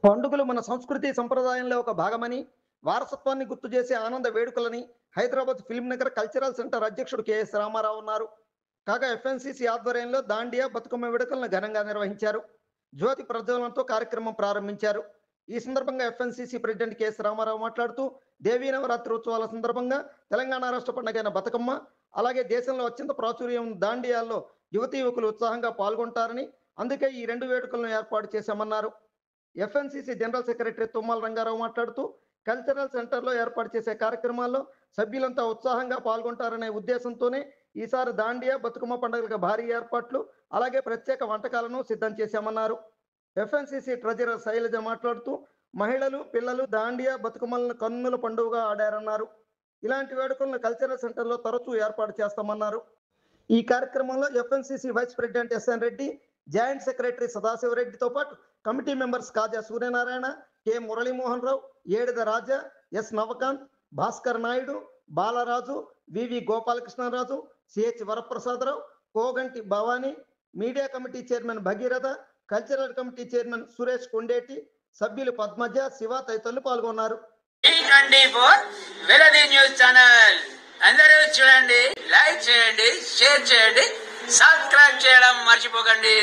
పండుగలు మన సంస్కృతి సంప్రదాయంలో ఒక భాగమని, వారసత్వాన్ని గుర్తు చేసే ఆనంద వేడుకలని హైదరాబాద్ ఫిల్మ్ నగర్ కల్చరల్ సెంటర్ అధ్యక్షుడు కెఎస్ రామారావు అన్నారు. కాగా ఎఫ్ఎన్సీసీ ఆధ్వర్యంలో దాండియా బతుకమ్మ వేడుకలను ఘనంగా నిర్వహించారు. జ్యోతి ప్రజ్వలనతో కార్యక్రమం ప్రారంభించారు. ఈ సందర్భంగా ఎఫ్ఎన్సీసీ ప్రెసిడెంట్ కెఎస్ రామారావు మాట్లాడుతూ, దేవీ నవరాత్రి ఉత్సవాల సందర్భంగా తెలంగాణ రాష్ట్ర పండుగైన బతుకమ్మ, అలాగే దేశంలో అత్యంత ప్రాచుర్యం ఉన్న దాండియాల్లో యువతీ యువకులు ఉత్సాహంగా పాల్గొంటారని, అందుకే ఈ రెండు వేడుకలను ఏర్పాటు చేశామన్నారు. FNCC general secretary Tummala Rangarao మాట్లాడుతూ, కల్చరల్ సెంటర్లో ఏర్పాటు చేసే కార్యక్రమాల్లో సభ్యులంతా ఉత్సాహంగా పాల్గొంటారనే ఉద్దేశంతోనే ఈసారి దాండియా బతుకమ్మ పండుగలకు భారీ ఏర్పాట్లు, అలాగే ప్రత్యేక వంటకాలను సిద్ధం చేశామన్నారు. ఎఫ్ఎన్సీసీ ట్రెజరర్ శైలజ మాట్లాడుతూ, మహిళలు పిల్లలు దాండియా బతుకమ్మలను కన్నుల పండుగగా ఆడారన్నారు. ఇలాంటి వేడుకలను కల్చరల్ సెంటర్లో తరచూ ఏర్పాటు చేస్తామన్నారు. ఈ కార్యక్రమంలో FNCC vice president SN Reddy, joint secretary సదాశివరెడ్డితో పాటు committee members Kaja Suryanarayana, K Murali Mohan Rao, Edida Raja, S Navakanth, Bhaskar Naidu, Balaraju, VV Gopalakrishnaraju, CH Varaprasadarao, Koganti Bhavani, media committee chairman Bhagiratha, cultural committee chairman Suresh Kondeti, సభ్యులు పద్మజ, శివ తదితరులు పాల్గొన్నారు. న్యూస్ ఛానల్ అందరూ చూడండి, లైక్ చేయండి, షేర్ చేయండి, సబ్స్క్రైబ్ చేయడం మర్చిపోకండి.